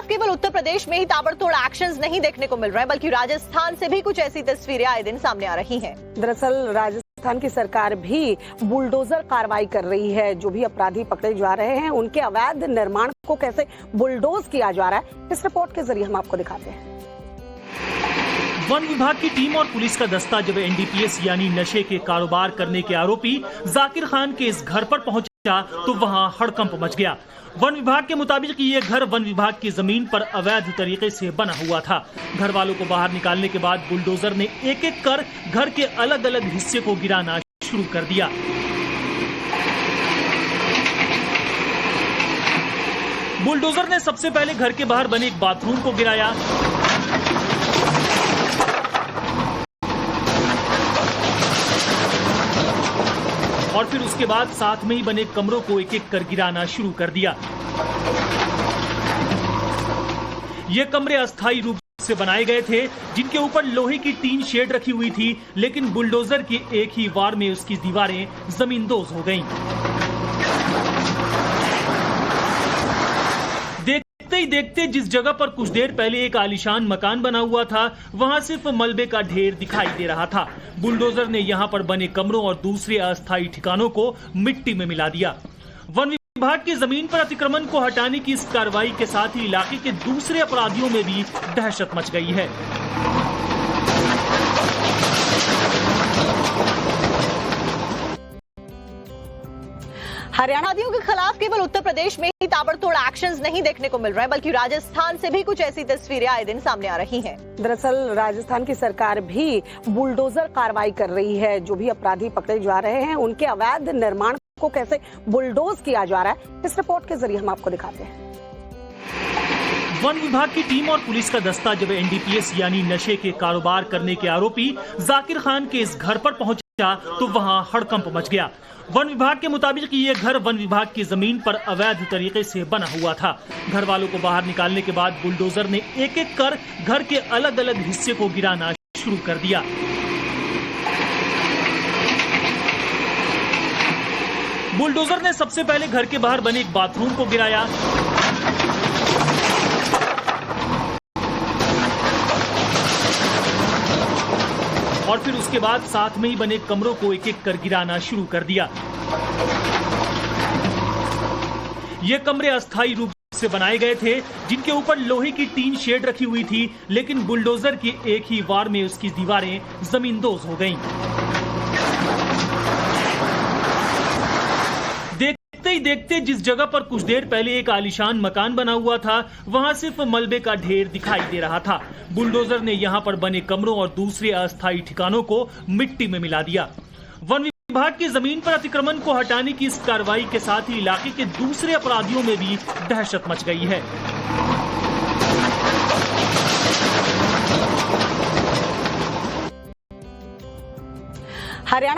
खिलाफ केवल उत्तर प्रदेश में ही ताबड़तोड़ एक्शंस नहीं देखने को मिल रहे हैं, बल्कि राजस्थान से भी कुछ ऐसी तस्वीरें आए दिन सामने आ रही हैं। दरअसल राजस्थान की सरकार भी बुलडोजर कार्रवाई कर रही है। जो भी अपराधी पकड़े जा रहे हैं उनके अवैध निर्माण को कैसे बुलडोज किया जा रहा है, इस रिपोर्ट के जरिए हम आपको दिखाते हैं। वन विभाग की टीम और पुलिस का दस्ता जब एनडीपीएस यानी नशे के कारोबार करने के आरोपी जाकिर खान के इस घर पर पहुंचा तो वहां हड़कंप मच गया। वन विभाग के मुताबिक ये घर वन विभाग की जमीन पर अवैध तरीके से बना हुआ था। घर वालों को बाहर निकालने के बाद बुलडोजर ने एक एक कर घर के अलग अलग हिस्से को गिराना शुरू कर दिया। बुलडोजर ने सबसे पहले घर के बाहर बने एक बाथरूम को गिराया, और फिर उसके बाद साथ में ही बने कमरों को एक एक कर गिराना शुरू कर दिया। ये कमरे अस्थायी रूप से बनाए गए थे, जिनके ऊपर लोहे की टीन शेड रखी हुई थी, लेकिन बुलडोजर की एक ही वार में उसकी दीवारें जमींदोज हो गईं। देखते ही देखते जिस जगह पर कुछ देर पहले एक आलीशान मकान बना हुआ था, वहां सिर्फ मलबे का ढेर दिखाई दे रहा था। बुलडोजर ने यहां पर बने कमरों और दूसरे अस्थायी ठिकानों को मिट्टी में मिला दिया। वन विभाग की जमीन पर अतिक्रमण को हटाने की इस कार्रवाई के साथ ही इलाके के दूसरे अपराधियों में भी दहशत मच गई है। हरियाणावादियों के खिलाफ केवल उत्तर प्रदेश में ही ताबड़तोड़ एक्शंस नहीं देखने को मिल रहे हैं, बल्कि राजस्थान से भी कुछ ऐसी तस्वीरें आए दिन सामने आ रही हैं। दरअसल राजस्थान की सरकार भी बुलडोजर कार्रवाई कर रही है। जो भी अपराधी पकड़े जा रहे हैं उनके अवैध निर्माण को कैसे बुलडोज किया जा रहा है, इस रिपोर्ट के जरिए हम आपको दिखाते हैं। वन विभाग की टीम और पुलिस का दस्ता जब एनडीपीएस यानी नशे के कारोबार करने के आरोपी जाकिर खान के इस घर पर पहुंचा तो वहां हड़कंप मच गया। वन विभाग के मुताबिक ये घर वन विभाग की जमीन पर अवैध तरीके से बना हुआ था। घर वालों को बाहर निकालने के बाद बुलडोजर ने एक एक कर घर के अलग अलग हिस्से को गिराना शुरू कर दिया। बुलडोजर ने सबसे पहले घर के बाहर बने एक बाथरूम को गिराया, और फिर उसके बाद साथ में ही बने कमरों को एक एक कर गिराना शुरू कर दिया। ये कमरे अस्थायी रूप से बनाए गए थे, जिनके ऊपर लोहे की टीन शेड रखी हुई थी, लेकिन बुलडोजर की एक ही वार में उसकी दीवारें जमींदोज हो गईं। देखते ही देखते जिस जगह पर कुछ देर पहले एक आलीशान मकान बना हुआ था, वहां सिर्फ मलबे का ढेर दिखाई दे रहा था। बुलडोजर ने यहां पर बने कमरों और दूसरे अस्थायी ठिकानों को मिट्टी में मिला दिया। वन विभाग की जमीन पर अतिक्रमण को हटाने की इस कार्रवाई के साथ ही इलाके के दूसरे अपराधियों में भी दहशत मच गई है।